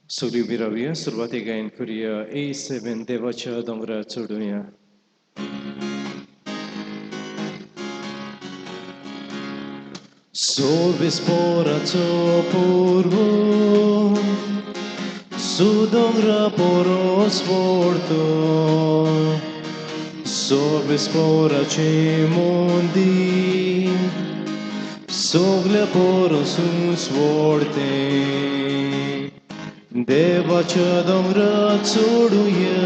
Sulibiravia, Survatiga in Korea, A7 Devacha Dongra Tsudunya. Sorbispora Topurvo, Sudongra Poros Porto, Sorbispora Cimundi, Soglia Poros Usvorte. Devacha Dongra Tsudunya,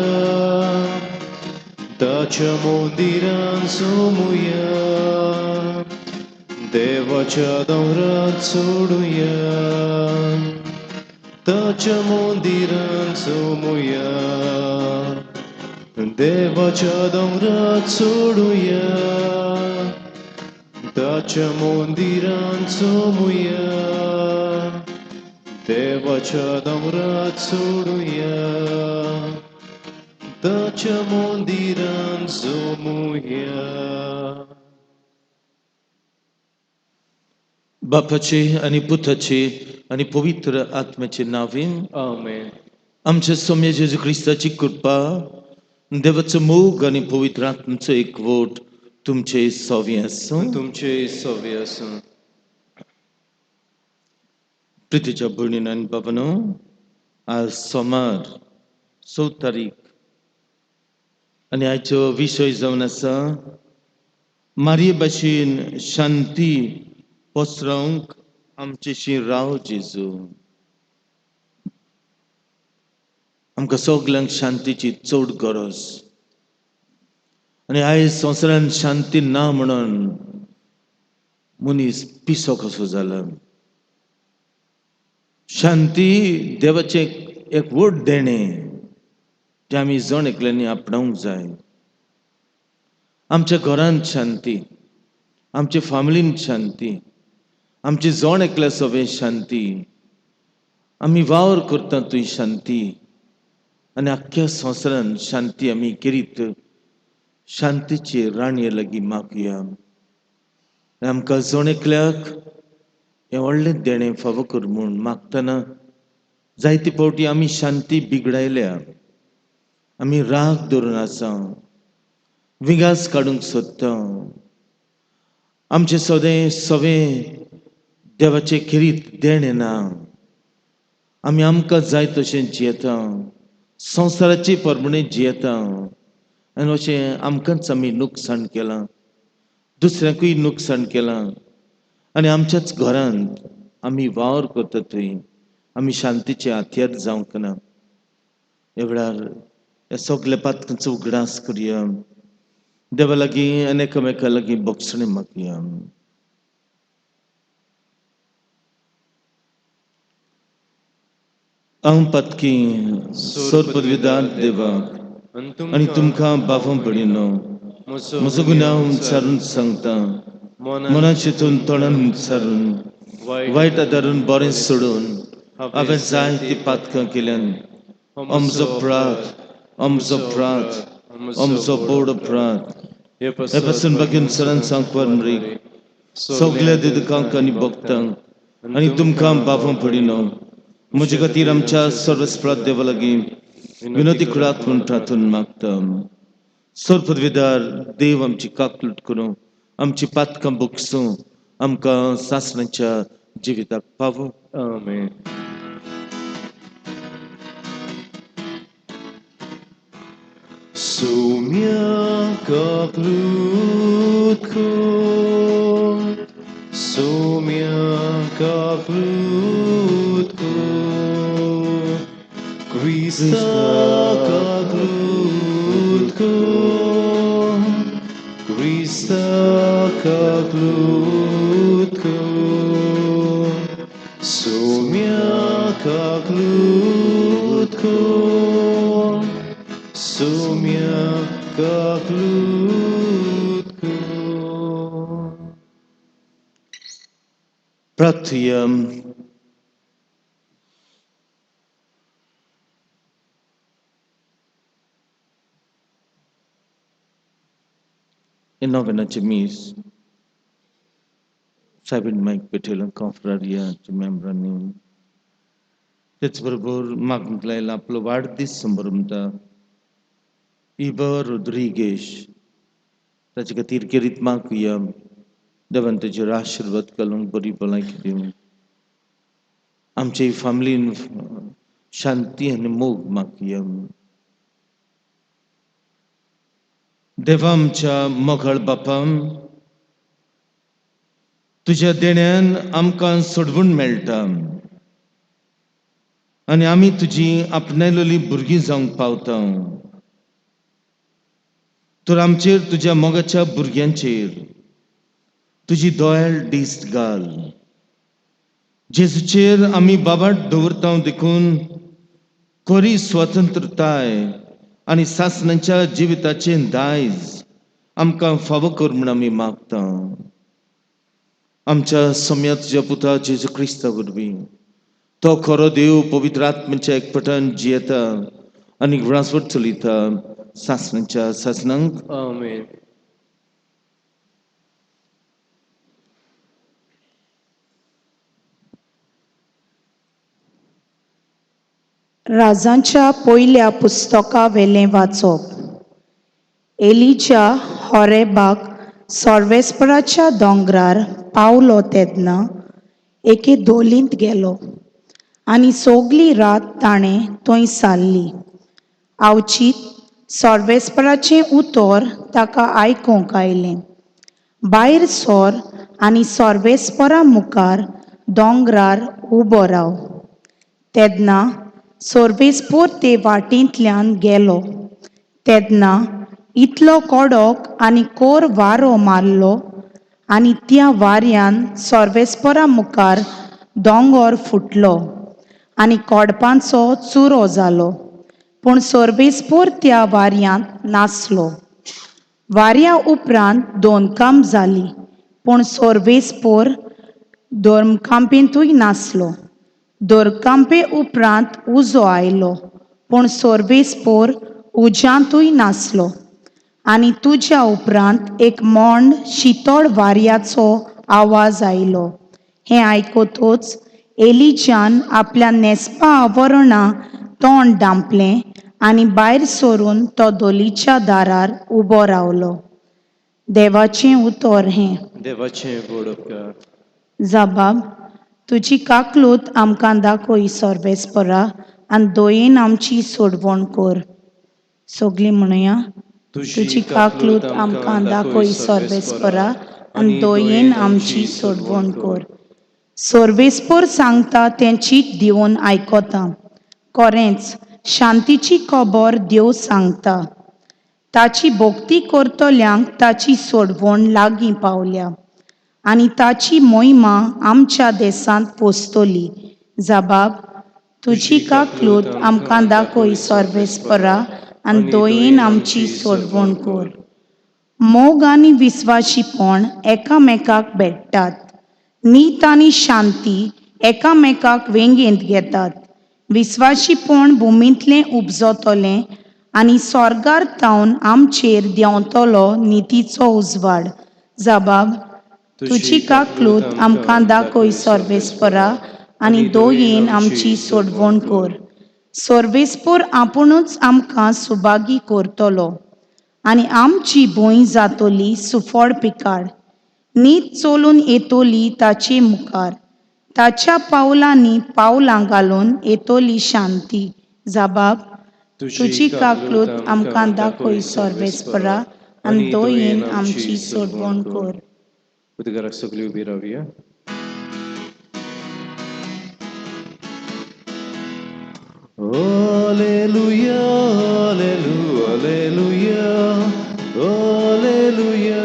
Dacha Mundiran Sumuya, Devacha Dongra Tsudunya, Dacha Mundiran Sumuya, Devacha Dongra Tsudunya, Dacha Mundiran Sumuya, Devacha Dongra Tsudunya, Dacha Mundiran Sumuya. बापाचे आणि पुताचे आणि पवित्र आत्म्याचे नावीन Amen. आमच्या सौम्य जेजू ख्रिस्ताची कृपा देवाचं मोग आणि पवित्र आत्म्याचं एकवट तुमचे सवे असो तुमचे सवे असो. प्रितीच्या भयणीन आणि बाबांनो आज सोमार 6 तारीख आणि आयचो विशय जावन आसा मारये भाशेन शांती पसरवंक आमचेशी राव जेजू आमकां सगल्यांक शांतीची चड गरज आणि आयज संवसारान शांती ना म्हणून मनीस पिसो कसो जाला शांती देवाचें एक व्हड देणें तें आमी जण एकल्यांनी आपणावंक जाय आमच्या घरांत शांती आमच्या फॅमिलींत शांती आमचे जण एकल्या सवे शांती आमी वावर करता थंय शांती आनी आख्ख्या संवसारान शांती आमी करीत शांतीची राणये लागीं मागुया आमकां जण एकल्याक हें व्हडलें देणें फावो कर म्हूण मागतना जायते फावटी आमी शांती बिगडायल्या आमी राग धरून आसा विगास काडूंक सोदता आमचें सदें सवें देवाचें करीत देणें ना आमी आमकां जाय तशें जियेता संवसाराचे परमणे जियेता आनी अशें आमकांच आमी नुकसाण केलां दुसऱ्यांकूय नुकसाण केलां आनी आमच्याच घरांत आमी वावर करता थंय आमी शांतीचे हातयार जावंक ना ह्या वेळार ह्या सगल्या पातकांचो उगडास करया देवा लागीं आनी एकामेका लागीं बोगसणें मागया हांव पातकी सोर पदवीदार देवाक आनी तुमकां बाबा भयणीनो म्हजो गुन्यांव विचारून सांगता मनान चिंतून तोंडान विचारून वायट आदारून बरें सोडून हांवें जायतीं पातकां केल्यान म्हजो अपराध म्हजो बोड अपराध हे पासून बागेन सरान सांगपार मरीक सगल्या देदकांक आनी भक्तांक आनी तुमकां बाबा भयणीनो म्हजे खातीर आमच्या सर्वस्पराध देवा लागीं विनोदी कुळाक म्हूण प्रार्थना मागता सोर पदवीदार देव आमची काकलूट करूं आमची पातकां भोगसूं आमकां सासणाच्या जिविताक पावूं Amen. Sumia kaplutko, Sumia kaplutko, Krista kaplutko, Krista kaplutko, Sumia kaplutko, Sumia kaplutko. Pratyam in novenacie mis Sabin Mike Petel confraria de membranim त्याचबरोबर मागणूक लायला आपलो वाडदीस संभ्रमता इबा रोड्रिगेश ताचे खातीर किरीत मागुया. देवान ताचेर आशिर्वाद घालूंक बरी भलायकी दिवं. आमचे फॅमिलीन शांती आनी मोग मागुया. देवा आमच्या मोगाळ बापा, तुझ्या देण्यान आमकां सोडवून मेळटा आनी आमी तुजी आपणायलोली भुरगीं जावंक पावता. तर आमचेर तुज्या मोगाच्या भुरग्यांचेर तुजी दयाळ दिश्ट घाल. जेजूचेर आमी बाबाट दवरता देखून खरी स्वतंत्रताय आनी सासणांच्या जिविताचे दायज आमकां फावो कर म्हूण आमी मागता. आमच्या सम्या तुज्या पुता जेजू क्रिस्ता वरवीं तो खरो देव पवित्र आत्म्याच्या एकपटान जियेता आनी ग्रासवर चलयता सासणांच्या सासणांक. आमेन. राजांच्या पयल्या पुस्तका वेलें वाचप. एलिजा होरेबाक सोर्वेस्पराच्या दोंगरार पावलो तेन्ना एके दोलींत गेलो आनी सोगली रात ताणें थंय सारली. आवचीत सोर्वेस्पराचें उतर ताका आयकूंक आयलें. भायर सोर आनी सोर्वेस्परा मुखार दोंगरार उबो राव. तेन्ना सोर्वेस्पोर ते वाटेंतल्यान गेलो तेन्ना इतलो कडक आनी कोर वारो मारलो आनी त्या वाऱ्यान सोर्वेस्परा मुखार दोंगर फुटलो आनी कोडपांचो चुरो जालो. पूण सोर्वेस्पोर त्या वाऱ्यांत नासलो. वाऱ्या उपरांत दोनकाम जाली पूण सोर्वेस्पोर दोरकांपेंतूय नासलो. दोरकांपे उपरांत उजो आयलो पूण सोर्वेस्पोर उज्यांतूय नासलो. आनी तुज्या उपरांत एक मोंड शितोळ वाऱ्याचो आवाज आयलो. हें आयकतूच एलिजान आपल्या नेस्पा आवरणां तोंड धांपलें आनी भायर सरून तो दोलीच्या दारार उबो रावलो. देवाचें उतर हें. देवाचें व्हड उपकार. जबाब. तुजी काकलूत आमकां दाखय सोर्वेस्परा आनी दयेन आमची सोडवण कर. सोगलीं म्हणुया. तुजी काकलूत आमकां दाखय सोर्वेस्परा आनी दयेन आमची सोडवण कर. सोर्वेस्पोर सांगता तें चीट दिवन आयकोता. खरेंच शांतीची खबर देव सांगता. ताची भोक्ती करतल्यांक ताची सोडवण लागीं पावल्या आनी ताची मोहिमा आमच्या देसांत पोसतली. जबाब. तुजी काकलूत आमकां दाखय सोर्वेस्परा आनी दयेन आमची सोडवण कर. मोग आनी विस्वाशीपण एकामेकाक भेटतात. नीत आनी शांती एकामेकाक वेंगेंत घेतात. विस्वाशीपण भुमींतलें उपजतलें आनी स्वर्गार तावन आमचेर देंवतलो नितीचो उजवाड. जबाब. तुजी काकलूत आमकां दाखय सोर्वेस्परा आनी दयेन आमची सोडवण कर. सोर्वेस्पोर आपुणूच आमकां सुभागी करतलो आनी आमची भूंय जातली सुफळ पिकाड. नीत चलून येतली ताचे मुखार. ताच्या पावलांनी पावलां घालून येतली शांती. जबाब. तुजी काकलूत आमकां दाखय सोर्वेस्परा आनी दयेन आमची सोडवण कर. उदगाराक सगळीं उबी रावया. Alleluia, alleluia, alleluia, alleluia,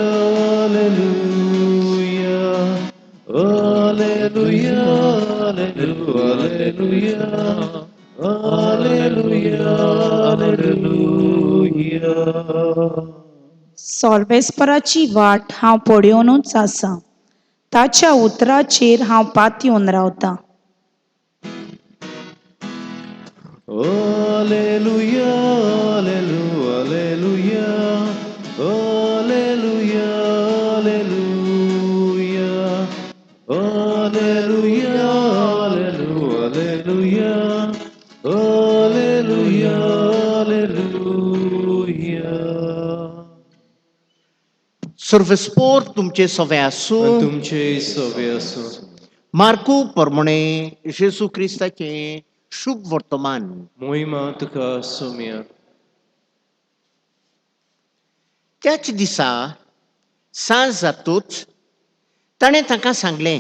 alleluia, alleluia, alleluia, alleluia. सोर्वेस्पराची वाट हांव पळयोनूच आसा. ताच्या उतराचेर हांव पातयेवन रावतां. Alleluia, alleluia, alleluia, alleluia, alleluia, alleluia, alleluia, सर्वस्पोर तुमचे सवे आनी आसूं. तुमचे सवे आसूं. मार्कू प्रमाणे जेसू क्रिस्ताचे शुभ वर्तमान. मोहिमा तुका सोम्या. त्याच दिसा सांज जातूच ताणें तांकां सांगलें,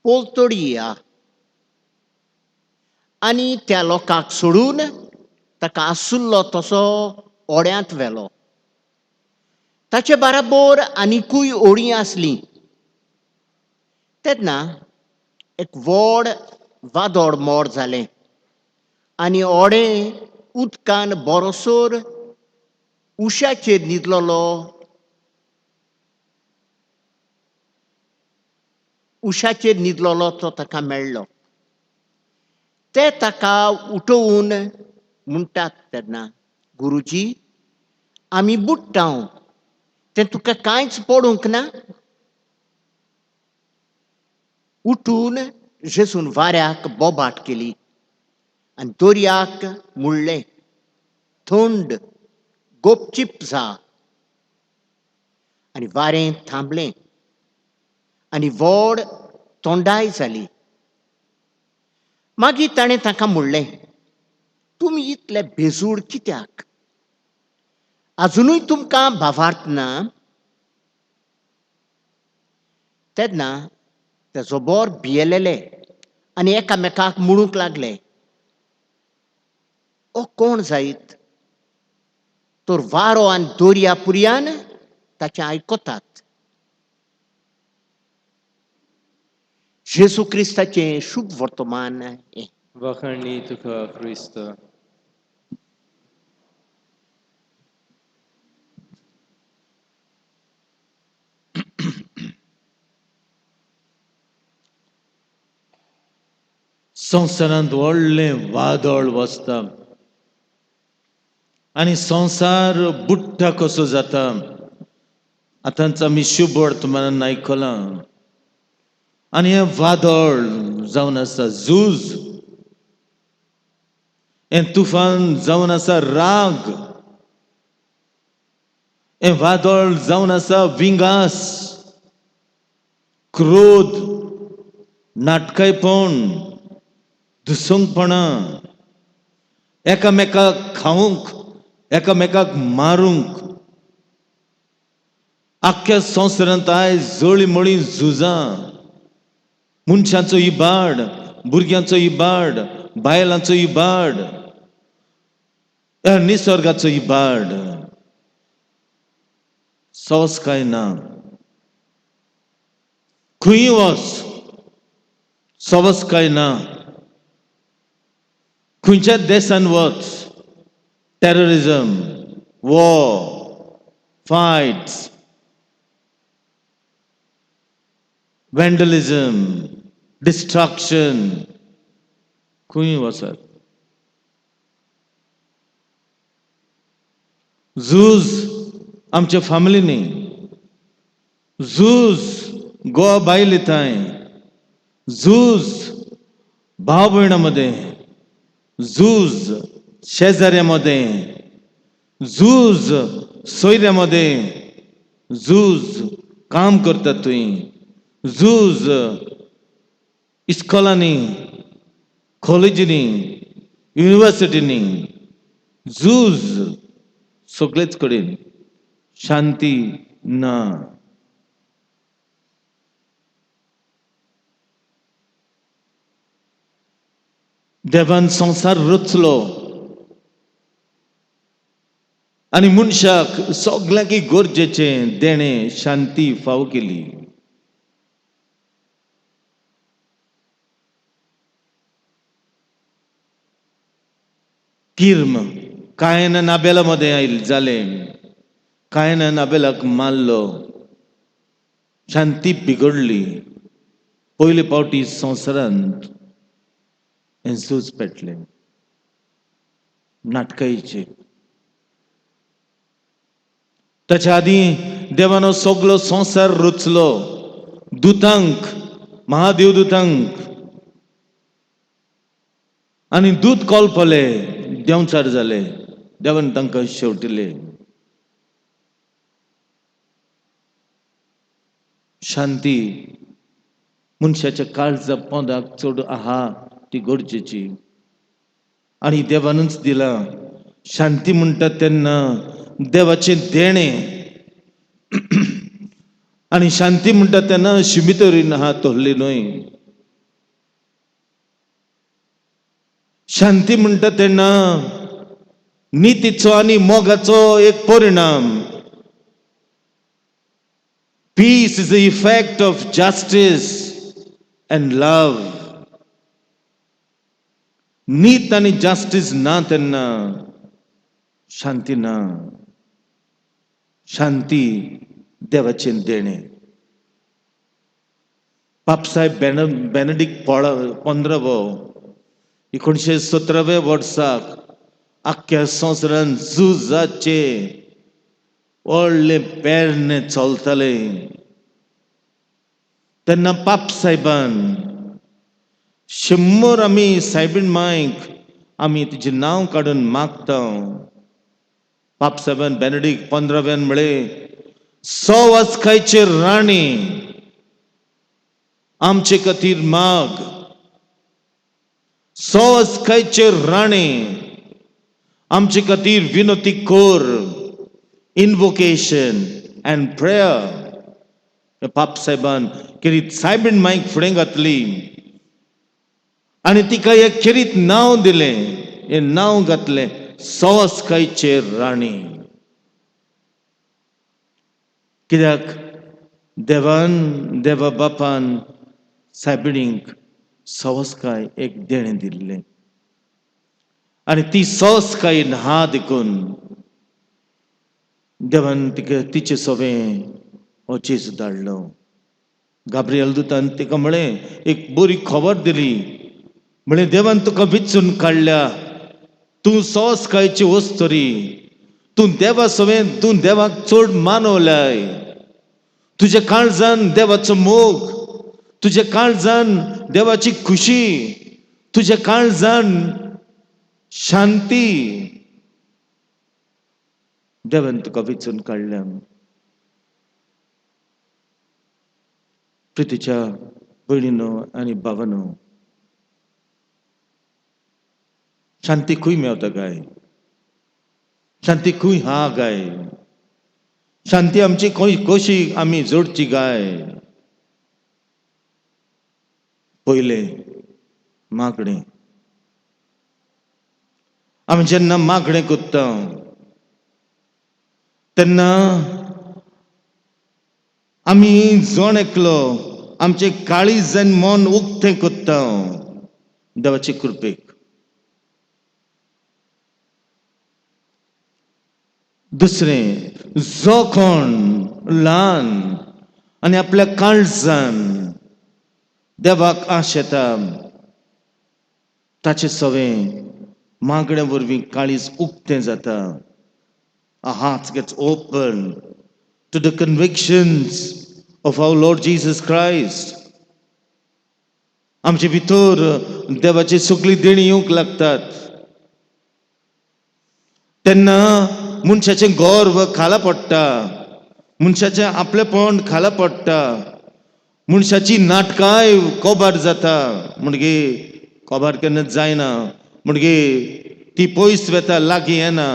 पोलतोडी या आनी त्या लोकांक सोडून ताका आसुल्लो तसो ओड्यांत व्हेलो. ताचे बाराबर आनिकूय ओडीं आसलीं. तेन्ना एक व्हड वादळ मोड जालें आनी ओडें उदकान बरोसोर उशाचेर न्हिदलोलो. उशाचेर न्हिदलोलो तो ताका मेळ्ळो. ते ताका उठोवन म्हणटात तेन्ना, गुरुजी, आमी बुडटाव, तें तुका कांयच पडूंक ना? उठून जेजून वाऱ्याक बोबाट केली आनी दर्याक म्हणलें, थंड गोपचीप जा. आनी वारें थांबलें आनी व्हड थंडाय जाली. मागीर ताणें तांकां म्हणलें, तुमी इतले बेजूड कित्याक? आजुनूय तुमकां भावार्थ ना? तेन्ना ते जोबोर भियेलेले आनी एकामेकाक म्हणूंक लागले, ओ कोण जायत? तर वारो आनी दर्या पुर्यान ताचें आयकतात. जेजू क्रिस्ताचें शुभ वर्तमान हें. वाखाणणी तुका क्रिस्त. संवसारांत व्हडलें वादळ वचता आनी संवसार बुडटा कसो जाता. आतांच आमी शुभ वर्तमानान आयकलां. आनी हें वादळ जावन आसा झूज. हें तुफान जावन आसा राग. हें वादळ जावन आसा विंगास, क्रोध, नाटकायपण, दुसंगपणां, एकामेकाक खावंक, एकामेकाक मारूंक. आख्ख्या संवसारांत आयज जळीमळी झुजां. मनशांचो इबाड, भुरग्यांचो इबाड, बायलांचो इबाड, निसर्गाचो इबाड. सोस काय ना. खंय वच सोस काय ना. खंयच्या देशान वच, टेररिजम, वॉर, फायट्स, वॅन्डलिजम, डिस्ट्रक्शन. खंय वचत झूज आमच्या फॅमिलीनी, झूज गोवा बायले थंय, झूज भाव भयणांमध्ये, झूज शेजाऱ्यामध्ये, झूज सोयऱ्यामध्ये, झूज काम करतात थंय, झूज इस्कॉलांनी, कॉलेजींनी, युनिवर्सिटींनी, झूज सगळेच कडेन. शांती ना. देवान संवसार रचलो आनी मनशाक सगळ्यांक गरजेचें देणें शांती फाव केली. किर्म कायन नाबेलामध्ये जाले. कायन नाबेलाक मारलो. शांती बिगडली. पयले फावटी संवसारांत हें झूज पेटलें. नाटकायेचें. ताच्या आदीं देवानो सगळो संवसार रचलो. दुतांक, महादेवदूतांक, आनी दूत कॉल्पले, देंवचार जाले. देवान तांकां शेवटिले. शांती मनशाच्या काळजा पोंदाक चड आहा ती गरजेची आणि देवानूच दिला. शांती म्हणटा तेन्ना देवाचें देणें आणि शांती म्हणटा तेन्ना शिमितरीन आहा तोल्ली न्हय. शांती म्हणटा तेन्ना नितीचो आनी मोगाचो एक परिणाम. Peace is the effect of justice and love. नीत आनी जस्टीस ना तेन्ना शांती ना. शांती देवाचें देणें. पापसाहेब बेनेडिक्ट 15वो 1917 वर्साक आख्ख्या संवसारान झुजाचे व्हडले पेरणे चलताले तेन्ना पापसाहेबान 100 आमी सायबीण मांयक आमी तिचें नांव काडून मागता. पापसाहेबान बेनेडिक्ट 15व्यान म्हळें, सवास्कायचे राणी आमचे खातीर माग. सवास्कायचे राणी आमचे खातीर विनोती कोर. Invocation and prayer. पापसाहेबान खेरीत सायबीण मांयक फुडें घातली आनी तिका एक खेरीत नांव दिलें. हें नांव घातलें सवास्कायचे राणी. कित्याक देवा बापान सायबिणीक सवास्काय एक देणें दिल्लें आनी ती सवास्काय हा देखून देवान तिचे सवें हो जेजू धाडलो. गाब्रियल दुतान तिका म्हळें, एक बरी खबर दिली. म्हळें, देवान तुका विचून काडल्या. तूं सवास्कायची वस्तरी. तूं देवा सवें तूं देवाक चड मानवलाय. तुज्या काळजान देवाचो मोग. तुज्या काळजान देवाची खुशी. तुज्या काळजान शांती. देवान तुका विचून काडल्या. प्रितीच्या भयणीनो आनी भावानो, शांती खंय मेवता काय? शांती खंय हा काय? शांती आमची कशी आमी जोडची काय? पयले मागणें. आमी जेन्ना मागणें कोत्ता तेन्ना आमी जण एकलो आमचे काळीज आनी मन उक्तें कोत्ता देवाचे कृपेक. दुसरें, जो कोण ल्हान आनी आपल्या काळजान देवाक आश येता ताचे सवें मागण्या वरवीं काळीज उक्तें जाता. Our hearts gets open to the convictions of our Lord Jesus Christ. आमचे भितर देवाची सगळी देणी येवंक लागतात. तेन्ना मनशाचें गर्व खाला पडटा. मनशाचें आपलेपण खाला पडटा. मनशाची नाटकाय कोबार जाता. म्हणजे कोबार केन्ना जायना. म्हणजे ती पयस वेता, लागीं येना.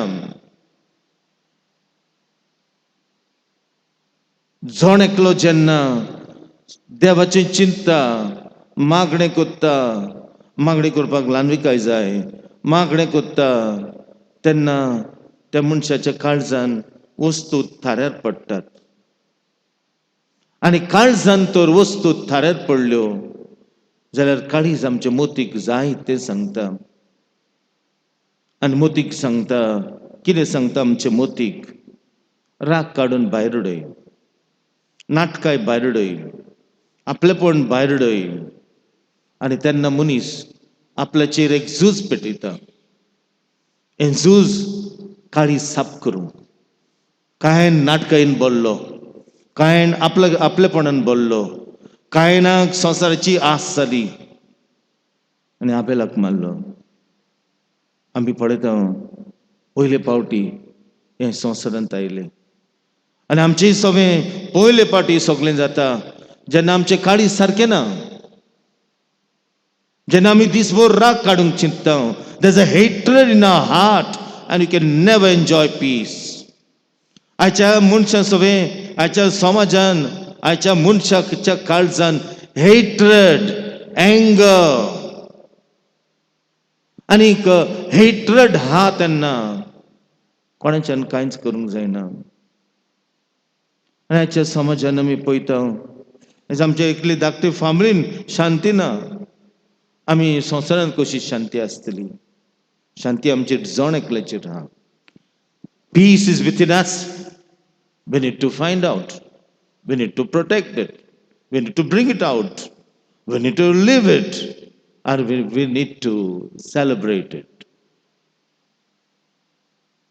जण एकलो जेन्ना देवाची चिंता मागणें कोत्ता, मागणी करपाक ल्हानविकाय जाय, मागणें कोत्ता तेन्ना त्या मनशाच्या काळजान वस्तू थाऱ्यार पडटात. आनी काळजान तर वस्तू थाऱ्यार पडल्यो जाल्यार काळीज आमच्या मोतीक जाय तें सांगता. आनी मोतीक सांगता, कितें सांगता आमच्या मोतीक? राग काडून भायर उडय. नाटकाय भायर उडय. आपलेपण भायर उडय. आनी तेन्ना मनीस आपल्याचेर एक झूज पेटयता. हें झूज काळीज साफ करूं. कांय नाटकायेन बोल्लो, कांय आपलेपणान बोल्लो, कांयनाक संवसाराची आस जाली आनी आबेलाक मारलो. आमी पळयता पयले फावटी हे संवसारांत आयले आनी आमचें सगळें पयले फावटी सगळें जाता जेन्ना आमचे काळीज सारकें ना, जेन्ना आमी दिसभर राग काडूंक चिंतता, there is a hatred in our heart and you can never enjoy peace. आयच्या मनशा सगळे, आयच्या समाजान, आयच्या मनशाच्या काळजान हेट्रेड, एंगर आनीक हेट्रेड हा तेन्ना कोणाच्यान कांयच करूंक जायना. आनी आयच्या समाजान आमी पळयता, आयज आमच्या एकली धाकटी फॅमिलीन शांती ना. आमी संवसारांत कशी शांती आसतली? शांती आमचे जण एकल्याचेर आहा. Peace is within us. We need to find out. We need to protect it. We need to bring it out. We need to live it. and we need to celebrate it.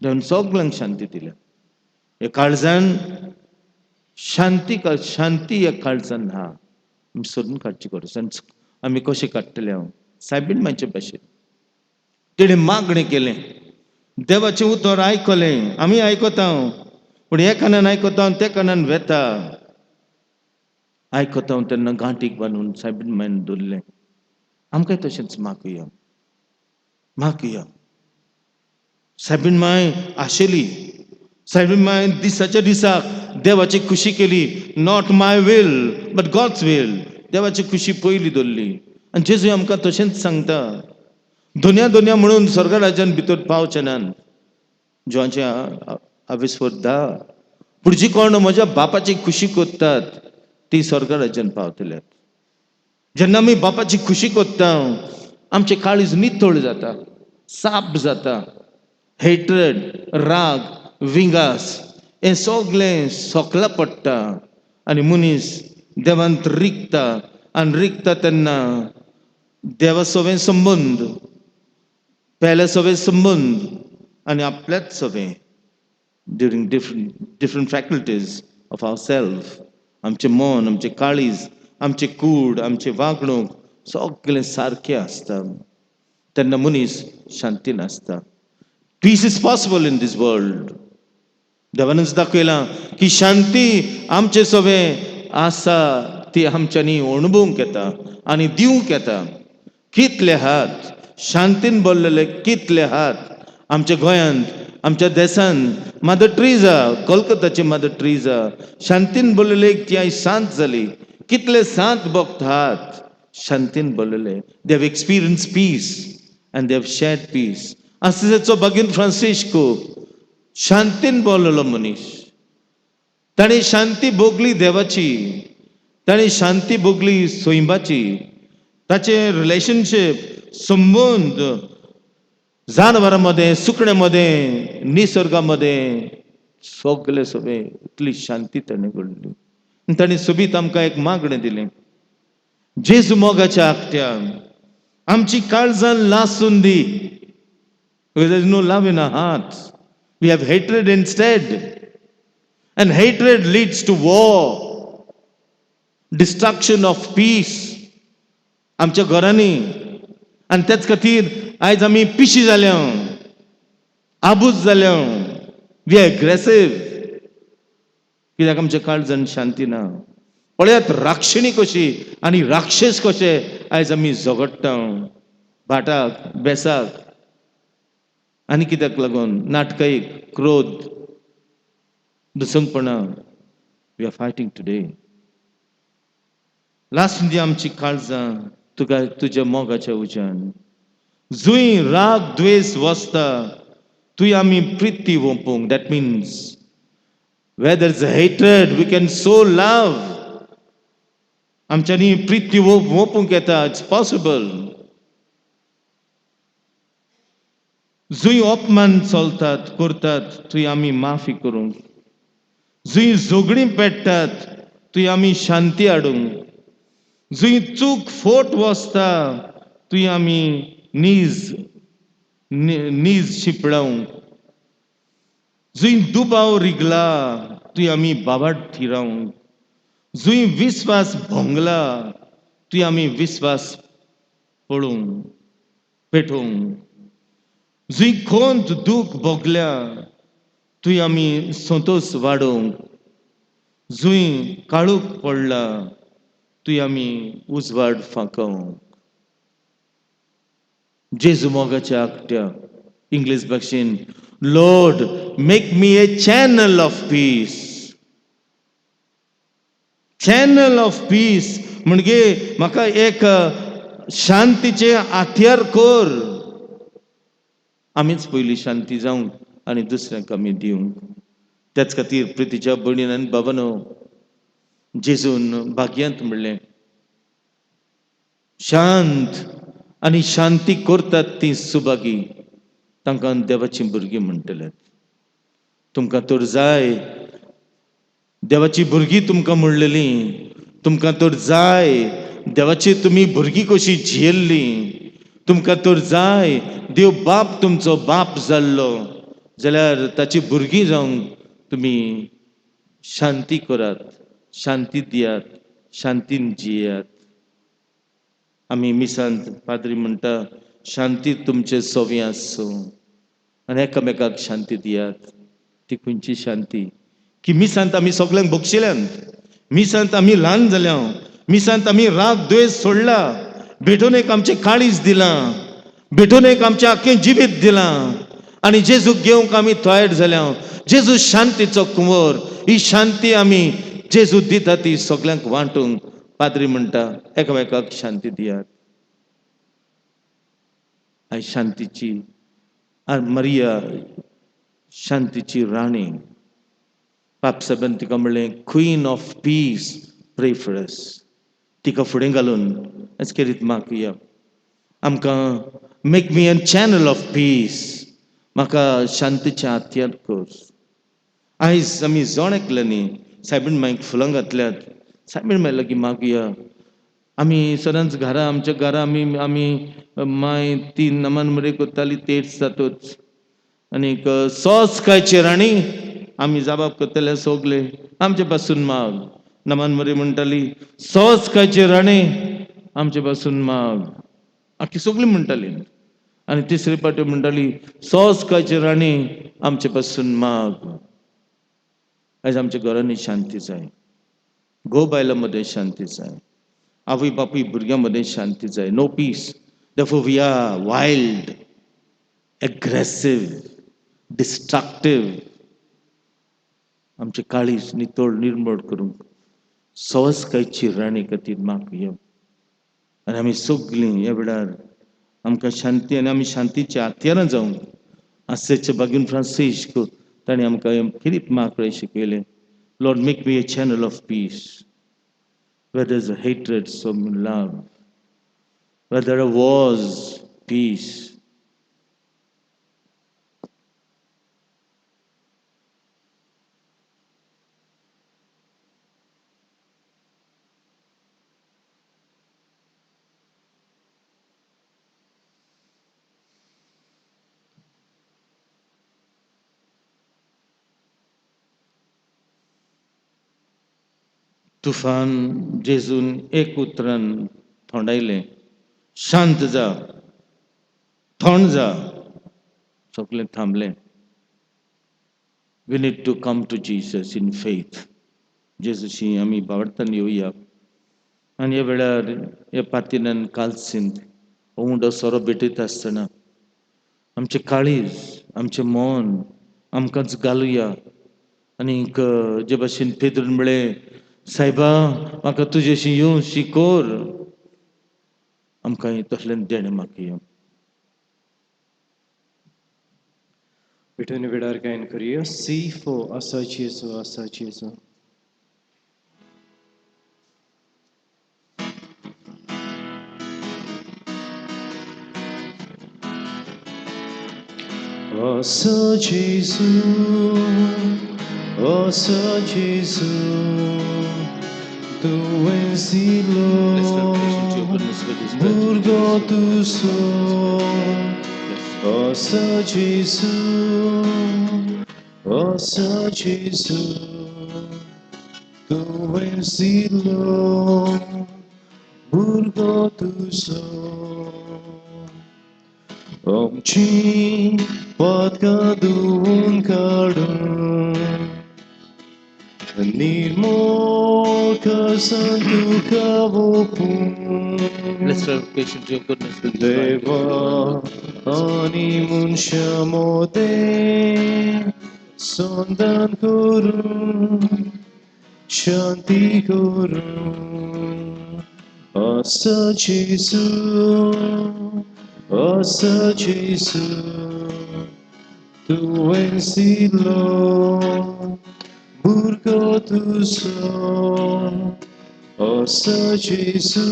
देवान सगळ्यांक शांती दिल्या. हे काळजान शांती ह्या काळजान हा. आमी सोदून काडची गरज. आमी कशें काडटले हांव? सायबीण मातशे भाशेन तेणे मागणें केलें, देवाचें उतर आयकलें, आमी आयकता, पूण हे कानान आयकता ते कानान वेता. आयकता तेन्ना गांठीक बांदून सायबीण मायन दवरलें. आमकांय तशेंच मागुया, मागुया. सायबीण माय आशिल्ली. सायबीण माय दिसाच्या दिसाक देवाची खुशी केली. Not my will but God's will. देवाची खुशी पयली दवरली. आनी जेजू आमकां तशेंच सांगता, दोनया म्हणून स्वर्ग राज्यान भितर पावचे नात. जिवांचे आविस्वर दा, पूण जी कोण म्हज्या बापाची खुशी कोत्तात ती स्वर्ग राज्यान पावतल्यात. जेन्ना आमी बापाची खुशी कोत्ता, आमचे काळीज नितळ जाता, साप जाता. हेट्रेड, राग, विंगास हें सगळें सोकला पडटा आनी मनीस देवांत रिगता. आनी रिगता तेन्ना देवा सोबे संबंद, पेल्या सोबे संबंद आनी आपल्याच सोबे during different faculties of our self, आमचें मन, आमचें काळीज, आमचे कूड, आमचे वागणूक सगळें सारकें आसता. तेन्ना मनीस शांतीन आसता. Peace is possible in this world. देवानच दाखयलां की शांती आमचे सोबे आसा ती आमच्यांनी अणभवूंक येता आनी दिवंक येता. कितले हात शांतीन भरलेले, कितले हात आमच्या गोंयांत, आमच्या देशांत मदर ट्रीजा, कोलकाताची मदर ट्रीजा शांतीन भरलेले. ती आयज सांत जाली. कितले सांत भक्त हात शांतीन भरलेले. They have experience peace and they have shared peace. असिजाचो भगीन फ्रांसिस्को शांतीन भरलेलो मनीस. ताणें शांती भोगली देवाची, ताणें शांती भोगली सोयंबाची. ताचे रिलेशनशीप, संबंद जानवरांमध्ये, सुकण्यामध्ये, निसर्गामध्ये सगळे सोबे इतली शांती ताणें घडली. ताणें सोबीत आमकां एक मागणें दिलें. जेजू मोगाच्या आकट्यान आमची काळजां लासून दी. There is no love in our hearts. We have hatred instead. And hatred leads to war, destruction of peace. आमच्या घरांनी. आनी त्याच खातीर आयज आमी पिशी जाल्या, आबूज जाल्या. We are aggressive. कित्याक आमच्या काळजान शांती ना. पळयात राक्षणी कशी आनी राक्षस कशे आयज आमी झगडटा भाटाक, बेसाक. आनी कित्याक लागून? नाटकाईक, क्रोध, दुसंगपणा. We are fighting today. लासून दी आमची काळजां तुका तुज्या मोगाच्या उज्यान. जुंय राग द्वेष वसता थंय आमी प्रिती ओंपूंक. That means where there is hatred we can sow love. आमच्यांनी प्रिती ओंपूंक येता. It's possible. जुंय अपमान चलतात, करतात थंय आमी माफी करूंक. जुंय झगडीं पेट्टात थंय आमी शांती हाडूंक. जुंय चूक फोट वसता थंय आमी नीज शिपडावंक. जुंय दुबाव रिगला थंय आमी बाबाड थिरावंक. जुंय विस्वास भोंगला थंय आमी विस्वास पळोवंक, पेटोवंक. जुंय खोंत दूख भोगल्या थंय आमी संतोश वाडोवंक. जुंय काळोख पडला तुय आमी उजवाड फांकवंक. जेजू मोगाच्या आकट्या इंग्लीश भाशेन Lord make me A channel of peace. Channel of peace म्हणजे म्हाका एक शांतीचे हाथ्यार कर. आमीच पयली शांती जावंक आनी दुसऱ्यांक आमी दिवंक. त्याच खातीर प्रितीच्या भयणीन आनी बाबानो, जेजून भाग्यांत म्हणलें शांत आनी शांती करतात ती सुभागी तांकां देवाची भुरगीं म्हणटले. तुमकां तर जाय देवाची भुरगीं तुमकां म्हणलेलीं, तुमकां तर जाय देवाची तुमी भुरगीं कशी जियेल्लीं, तुमकां तर जाय देव बाप तुमचो बाप जाल्लो, जाल्यार ताची भुरगीं जावंक तुमी शांती करात, शांती दियात, शांतीन जियात. आमी मिसांत पाद्री म्हणटा शांती तुमचे सोवी आसूं आनी एकामेकाक शांती दियात. ती खंयची शांती की मिसांत आमी सगळ्यांक भोगशिल्यांत, मिसांत आमी ल्हान जाल्या, मिसांत आमी राग द्वेष सोडला, भेटोनेक आमचें काळीज दिलां, भेटोनेक आमचें आख्खें जिवीत दिलां आनी जेजूक घेवंक आमी तयार जाल्या. जेजू शांतीचो कुंवर, ही शांती आमी जेजू दिता ती सगळ्यांक वांटूंक पाद्री म्हणटा एकामेकाक शांती दियात. आयज शांतीची मरिया शांतीची राणी. पाप साहेबान तिका म्हणलें क्वीन ऑफ पीस प्रे फॉर अस. तिका फुडें घालून आयज खेरीत मागुया आमकां make me a channel of peace. म्हाका शांतीचें हाथ्यार कर. आयज आमी जोण एकलें न्ही, सायबीण मागीर फुलां घातल्यात, सायबीण मागीर लागीं मागुया. आमी सदांच घरा आमच्या घरा आमी आमी माय ती नमन मरे करताली तेच जातूच आनीक सॉस कांयचे राणी आमी जबाब करतले सोगले आमचे पासून माग. नमन मरे म्हणटाली सॉस कांयचे राणे आमचे पासून माग. आख्खी सगळीं म्हणटाली. आनी तिसरे पाटी म्हणटाली सॉस कांयचे राणी आमचे पासून माग. आयज आमच्या घरांनी शांती जाय, घोव बायलां मदें शांती जाय, आवय बापूय भुरग्यां मदें शांती जाय. No peace. Therefore we are wild, aggressive, destructive. आमचे काळीज नितळ निर्मळ करूंक सॉस कांयची राणी खातीर मागुया. आनी आमी सगळीं ह्या वेळार आमकां शांती आनी आमी शांतीच्या हाथ्यारां जावंक आसेचे बागीन फ्रांसिस्क ताणें आमकां खेरीत मागणें शिकयलें. Lord make me A channel of peace. Where there's a hatred, so love. Where there was peace. तुफान जेजून एक उतरान थोंडायलें शांत जा, थंड जा. सगळें थांबलें. We need to come to Jesus in faith. जेजूची आमी भावार्थान येवया. आनी ह्या वेळार ह्या पातीनान कालसींत उंडो सोरो भेटयता आसतना आमचें काळीज, आमचें मन आमकांच घालुया. आनीक जे भाशेन पेद्रून म्हळें सायबा म्हाका तुजेशी येवं शिकोर. आमकां तसलें देणें मागुया. Bitte wieder kein Kurier. Si fo asa Jesu. Asa Jesu, tu ensilo, burgo tu so. Osa Jesu, tu ensilo, burgo tu so. Omci pat kadun kadun, निर्मोल Karsan Tuka वोपून Blessed are patient to your goodness will be देवा आणि मुनशा मोदे sondan kuru shanti kuru asa Jesu tu ensilo burgo tu son asa Jesu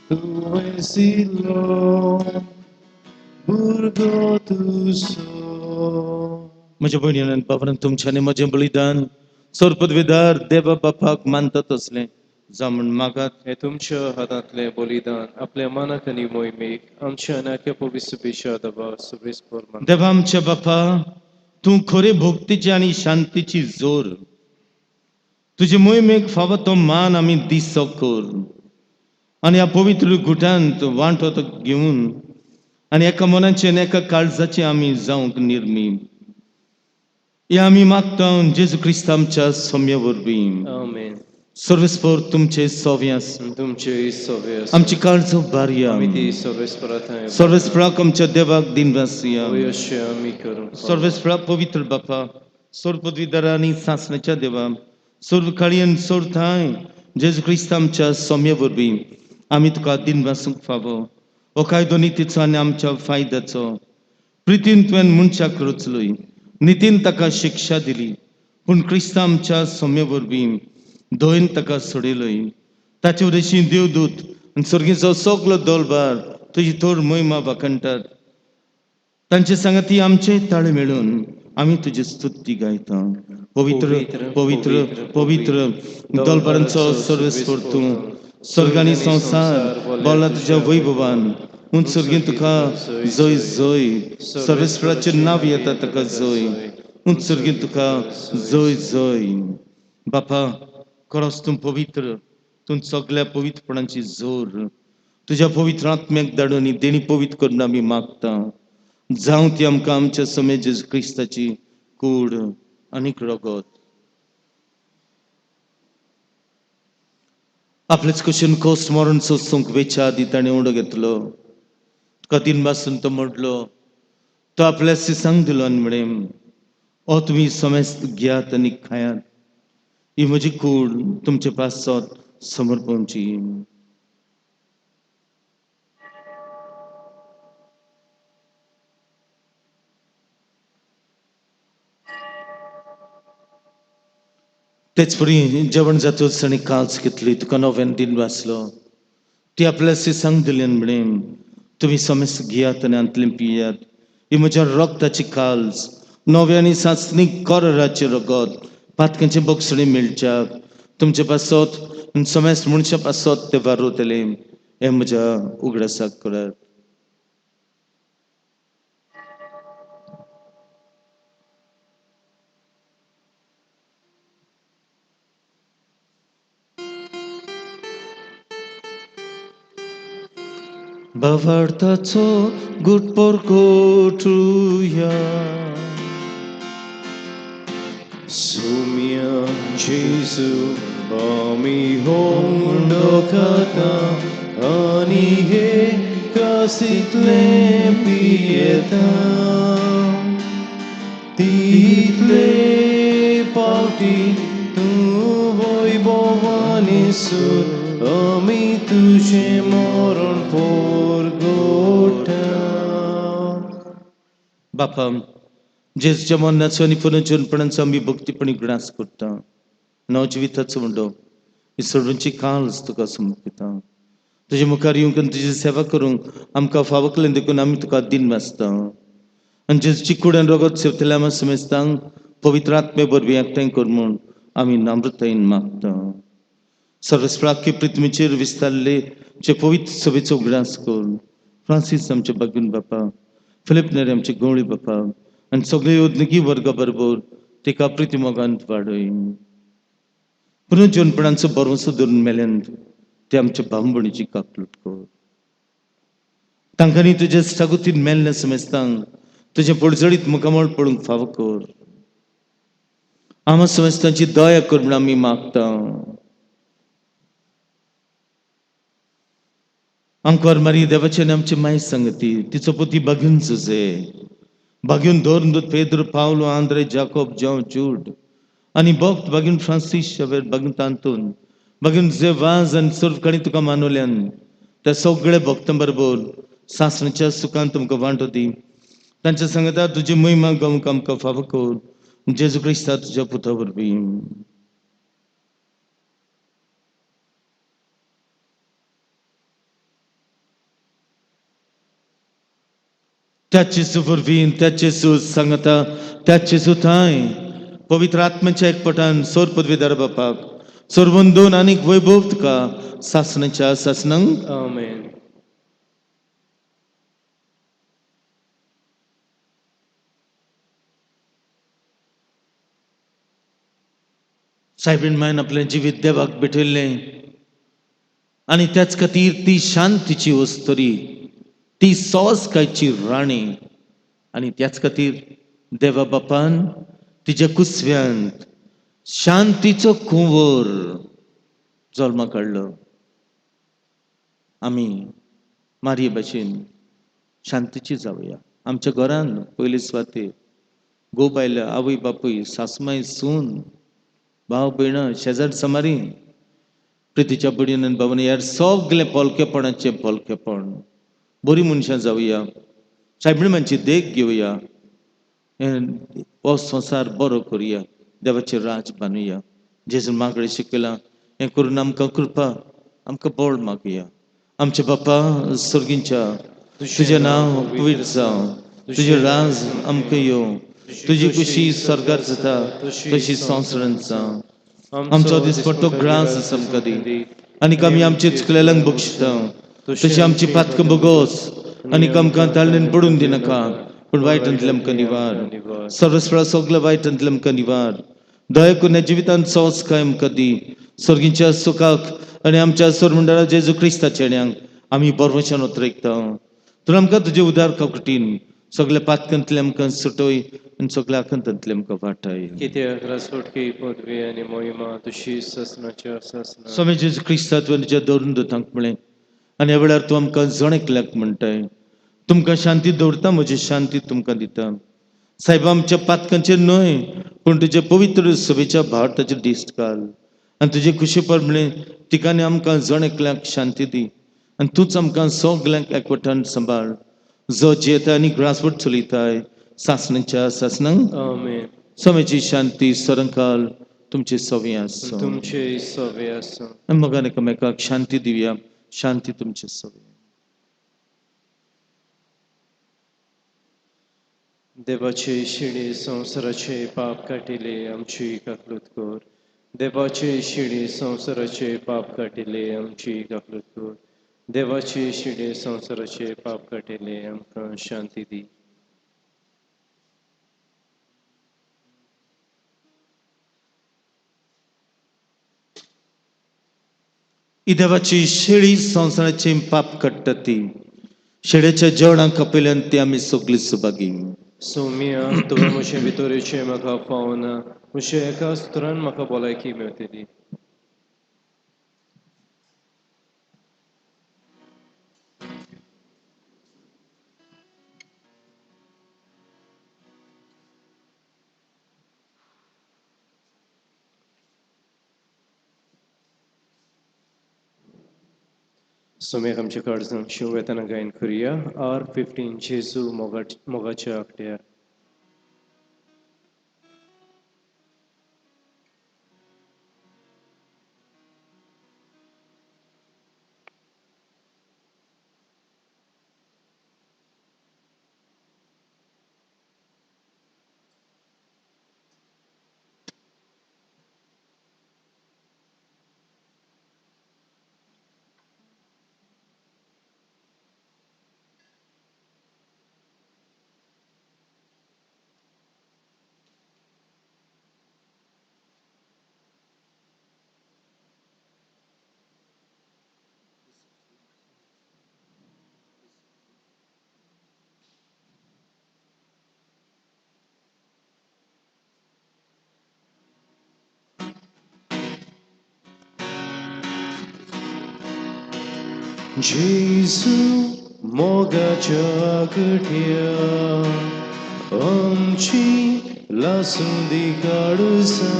tu ensilo burgo tu son माझ्या बहिणीनं आणि बाबांनी तुमच्याने माझे बलिदान पदवीदार देवा बापाक मानतात असले जामून मागात हे तुमच्या हातांतले बलिदान आपल्या मनाक आनी मोहिमेक आमच्या नाक्या पवित्र पिशादवा सुबेस्पर मान देवा आमच्या बापा तू खरे भक्तीची आणि शांतीची जोर तुझे मोहिमेक फावो तो मान आम्ही दिसो कर आणि या पवित्र गुटांत वांटो तो घेऊन आणि एका मनाचे आणि एका काळजाचे आम्ही जाऊंक निर्मी हे आम्ही मागता जेजू ख्रिस्त आमच्या सौम्य वरवीं आमेन सर्वेस्पर तुमचे सोव्यास तुमचे सव्य आमची काळजो बारया आमी ती सर्वेस्परात सर्वेस्पराक आमच्या देवाक दिनवासिया अवश्य आमी करूं सर्वेस्परा पवित्र बापा सोर पदवीदार आणि सासण्याच्या देवा सोर काळयन सोर थाय जेजू ख्रिस्त आमच्या सौम्य वरवीं आम्ही तुका दिनवासूंक फावो हो कायदो नितीचो आनी आमच्या फायद्याचो प्रितीन तुवें मनशाक रचलोय नितीन ताका शिक्षा दिली पूण क्रिस्त आमच्या सौम्य वरवीं दोयन ताका सोडिलोय ताचे वरशी देवदूत आनी सर्गीचो सगलो दलबार तुजी तोर महिमा वाखणटात तांचे सांगाती आमचे ताळे मेळून आम्ही तुझी स्तुती गायता पवित्र पवित्र पवित्र दलबारांचो सर्वेस्पर तूं स्वर्ग आनी संसार बोला तुझ्या वैभवान सर्गीन तुका जय जय सर्वेस्पराचें नांव येता ताका जय सर्गीन तुका जय जय बापा खरोच तूं पवित्र तूं सगळ्या पवित्रपणाची जोर तुझ्या पवित्र आत्म्याक धाडून देणी पवित्र करून आमी मागता जावं ती आमकां आमच्या समेत जेजू क्रिस्ताची कूड आनीक रगत आपलेच कशेन कोस्ट मरण सोसूंक वेच्या आदी ताणें उडो घेतलो तुका दिनपासून तो म्हणलो तो आपल्या सिसांक दिलो आनी म्हळें ओ तुमी समेस्त घेयात आनी खायात ही म्हजी कूड तुमचे पासत समर्पणची तेच परी जेवण जातूच ताणें काल्स घेतली तुका नव्यान दिन वाचलो ती आपल्या सिसांक दिली आनी म्हळें तुमी समेस्त घेयात आनी अंतलें पियात ही म्हज्या रक्ताची काल्स नव्या आनी सासणीक कोराचे रगत पातकांचे बक्षणी मेळच्याक तुमचे पासत समेस्त मनशा पासत ते वारोतले हे म्हज्या उगडासाक करात Bavartaco gut porkotruja Sumia Jesu ami hondokata ani he kasitle pieta title pauti tu voi bovanisur ami tuje moron porgota बापा जेजूच्या मरणाचो आनी पुनर्जन्मपणाचो आमी भक्तीपणी ग्रास करता नव जिविताचो म्हणटो ही सर्वांची काल्स तुका समर्पिता तुजे मुखार येवंक आनी तुजी सेवा करूंक आमकां फावो केलें देखून आमी तुका दिन वाचता आनी जेजूची कुडान रगत सेवतल्या आमी समेस्तांक पवित्र आत्मे वरवीं एकठांय कर म्हूण आमी नम्रतायेन मागता सर्वस्प्राख्य पृथ्वीचेर विस्तारले जे पवित्र सभेचो उगडास कर फ्रांसीस आमचे बागून बापा फिलिप नेरे आमचे गवळी बापा आनी सगळे योजनगी वर्गा बरोबर तेका प्रितीमोगांत वाडय पुनर्जन्मपणाचो भरवंसो धरून मेल्यांत ते आमच्या भांबणीची काकलूट कर तांकांनी तुजे स्टागुतीन मेल्ल्या समेस्तांक तुझे पडझडीत मुखामोळ पडूंक फावो कर. आम्हा समस्तांची दया कर म्हण आमी मागता. आमकां मारी देवाचे आनी आमची माय संगती तिचो पुती बागून जुझे बागून दोर पेद्र पावलो आंद्रे जाकोब जॉन जूड आनी भक्त बागून फ्रांसीस शेवेर बागून तांतून बागून जे वाज आनी सर्वकाणी तुका मानवल्यान त्या सगळे भक्तां बरोबर सासणाच्या सुखान तुमकां वांटो दी. तांच्या सांगता तुजी महिमा गावंक आमकां फावो कर जेजू क्रिस्ता तुज्या पुता वरवीं. त्याचे सुवरवीन त्याचे सूज सांगता त्याचे सुथाय पवित्र आत्म्याच्या एकपटान सोर पदवीदार बापाक सोरवंदोन आनीक वैभव तुका सासणाच्या सासणांक Amen. सायबीण मायन आपलें जिवीत देवाक भेटयल्लें आनी त्याच खातीर ती शांतीची वस्तरी ती सोसकायची राणी आनी त्याच खातीर देवा बापान तिच्या कुसव्यांत शांतीचो कुंवर जल्माक हाडलो. आमी मारये भाशेन शांतीची जावया. आमच्या घरान पयले सुवातेर घोव बायला आवय बापूय सासूमाय सून भाव भयणां शेजार समारी प्रितीच्या बडीन आनी भावने ह्यार सगळे पोलकेपणाचे पोलकेपण बरी मनशां जावया. सायबीणमांची देख घेवया. हो संवसार बरो करुया. देवाचे राज बांदुया. जेजू मागणे शिकयलां हें करून आमकां कृपा आमकां बळ मागुया. आमचे बापा सर्गींच्या तुजें नांव पवित्र जावं. तुजें राज आमकां येवं. तुजी कुशी स्वर्गार जाता तशी संवसारांत जावं. आमचो दिसपट्टो ग्रास आमकां दी आनीक आमी आमचे चुकलेल्यांक बक्षिता तशी आमची पातकां बोगोस आनीक आमकां ताळणेन पडून दिनाका पूण वायटांतले आमकां निवार. सर्वस्वळा सगळ्या वायटांतले आमकां निवार. दया करून जिवितांत सोस काय आमकां दी. सर्गीच्या सुखाक आनी आमच्या सोरमंडळा जेजू क्रिस्ताच्या येण्याक आमी बरवशान उतरयता. तर आमकां तुजे उदार कवटीन सगळ्या पातकांतले आमकां सुटय आनी सगळ्या आखंतांतले आमकां वाटाय. कित्याक रासवटकी पदवी आनी मोहिमा तुशी ससनाच्या ससना. स्वामी जेजू क्रिस्ता तुज्या दवरून दोतांक म्हळें आनी ह्या वेळार तूं आमकां जण एकल्याक म्हणटाय तुमकां शांती दवरता म्हजी शांती तुमकां दिता. सायबा आमच्या पातकांचेर न्हय पूण तुजे पवित्र सभेच्या भारताचेर दिश्ट घाल आनी तुजे खुशी परमणे तिका आनी आमकां जण एकल्याक शांती दी आनी तूंच आमकां सगल्यांक एकवटान सांबाळ जो जियेता आनी ग्रासवट चलयताय सासणाच्या सासणांक. Amen. स्वामीची शांती सरंकाल तुमची सवय आसूं. तुमचे सवे आसूं. मोगान एकामेकाक शांती दिवया. शांती तुमची सवय. देवाचे शिणे संवसाराचे पाप काटिले आमची काकलूत कर. देवाचे शिणे संवसाराचे पाप काटिले आमची काकलूत कर. देवाचे शिणे संवसाराचे पाप काटिले आमकां शांती दी. ही देवाची शेळी संवसाराचे पाप काडटा ती शेळ्याच्या जेवणाक आपयल्यान ती आमी सगळी सुभागी. सौम्या तुवें म्हजे भितोरेचे म्हाका पावना म्हज्या एका सुत्रान म्हाका भलायकी मेळटली. सौम्याक आमच्या काळजांत शिव येताना गायन करुया. R15 जेजू मोगाच्या आकड्यार. जेजू मोगाच्या गठ्या आमची लासुंदी काडूसा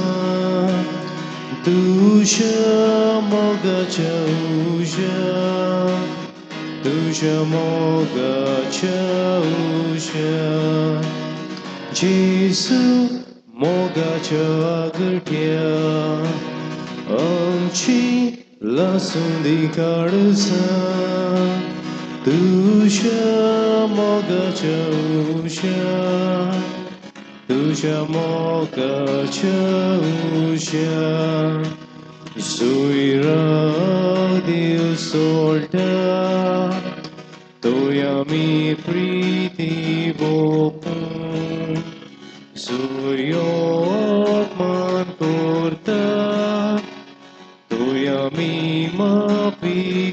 तुझ्या मोगाच्या उशा तुझ्या मोगाच्या उशा जेजू मोगाच्या गठ्या आमची लासुंदी काडूसा तुझ्या मोगाच्या उशा तुझ्या मोगाच्या उशा सुईरा देव सोडटा Toyami priti bopun Suryokman kurta Toyami mapikuru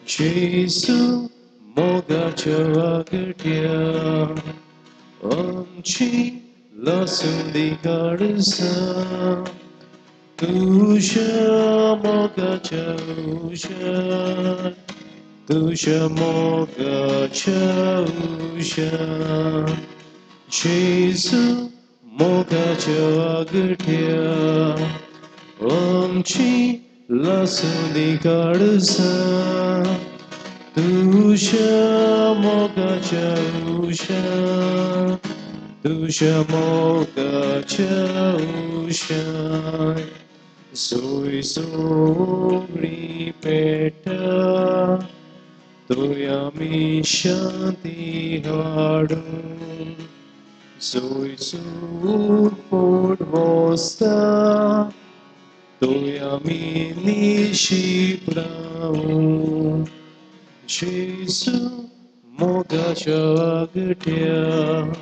Jesu mogacha agatya Amchi lasundi karsa Tusha mogacha usha Tusha mogacha usha Jesu mogacha agatya Amchi lasundi karsa Tusha mogacha usha Tusha mogacha usha Soy sobre peta Toyami shanti hardum Soy sur por vosta Toyami nishi praum Jesu mogacha agatya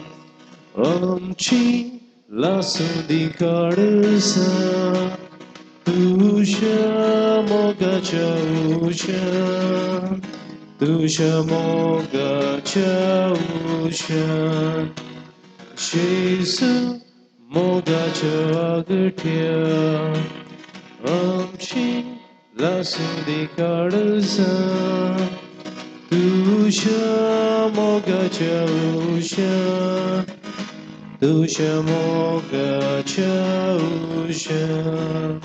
Amchi lasudi karsa Tusha mogacha usha Tusha mogacha usha Jesu mogacha agatya Amchi lasudi karsa Tusha mogacha usha Tusha mogacha usha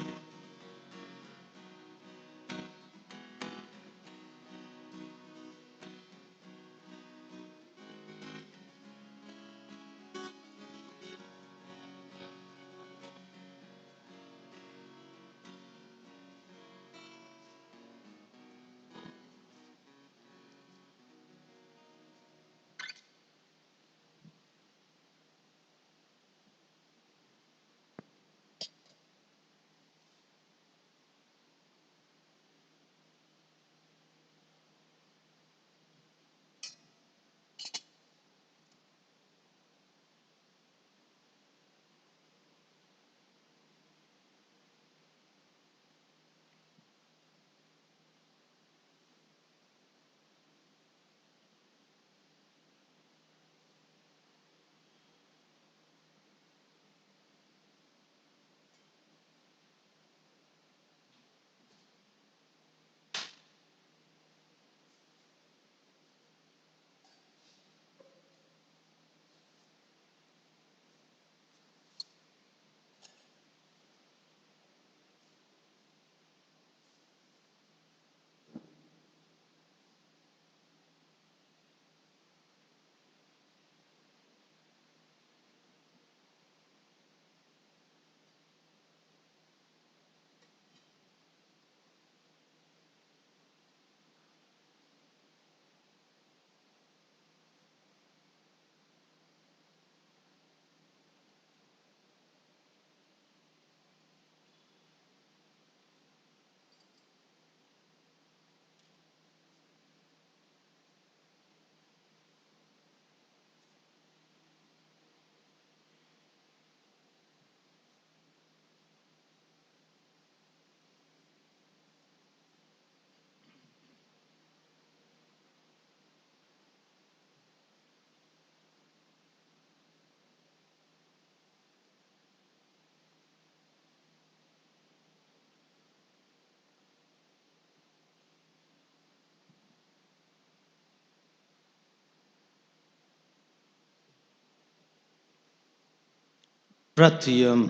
प्रार्थयम.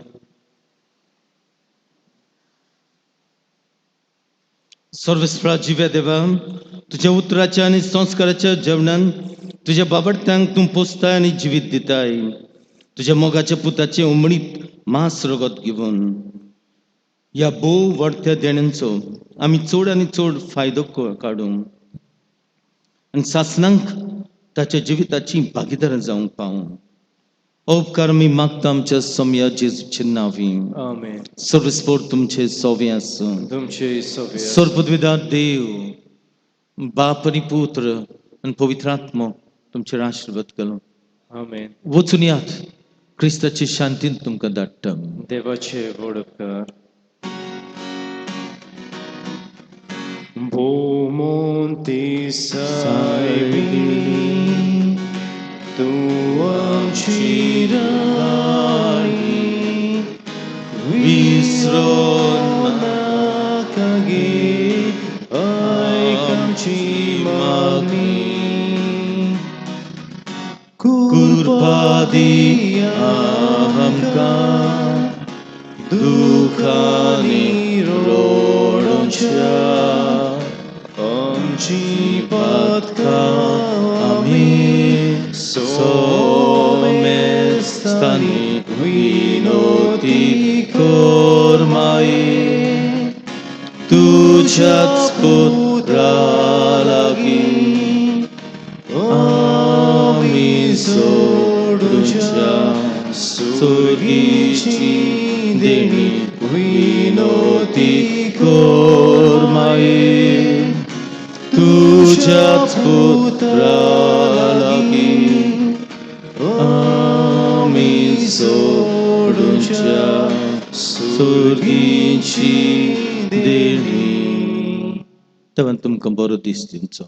सर्वस्प्राजिव्या देवा, तुझ्या उतराच्या आणि संस्काराच्या जेवणान तुझ्या बाबडत्यांक तूं पोसताय आणि जिवीत दिताय. तुझ्या मोगाच्या पुताचे उमळीत मांस रगत घेवन ह्या भोव वाडत्या देण्यांचो आमी चड आनी चड फायदो काडूं आनी सासणांक ताच्या जिविताची भागीदार जावंक पावूं. हो उपकार मी मागता आमच्या समया जेजूचे नावी. आमेन. सर्वस्पोर तुमचे सोवे आसूं. तुमचे सव्य सर्वपदविदार देव, बाप आणि पुत्र आणि पवित्र आत्मा तुमचेर आशीर्वाद करूं. आमेन. वचून यात क्रिस्ताची शांतीन तुमकां धाडटा. देवाचे व्हड उपकार. भोवमोंती सायबी तूं आमची राणी, विसरो नाका गे ऐक आमची मागणी. कृपा दिया आमकां दुखांनी रोडोच्या, आमची पातकां आमी सोमेस्तांनी विनोती कोर माये. तुझ्याच पुत्रा लागीं आमी सोडूच्या सुर्गीची देणी विनोती कोर माये. तुझ्याच पुत्रा लागीं आमी सोडूच्या सुर्गीची देणी. तेव्हा तुमकां बरो दीस दिवचो.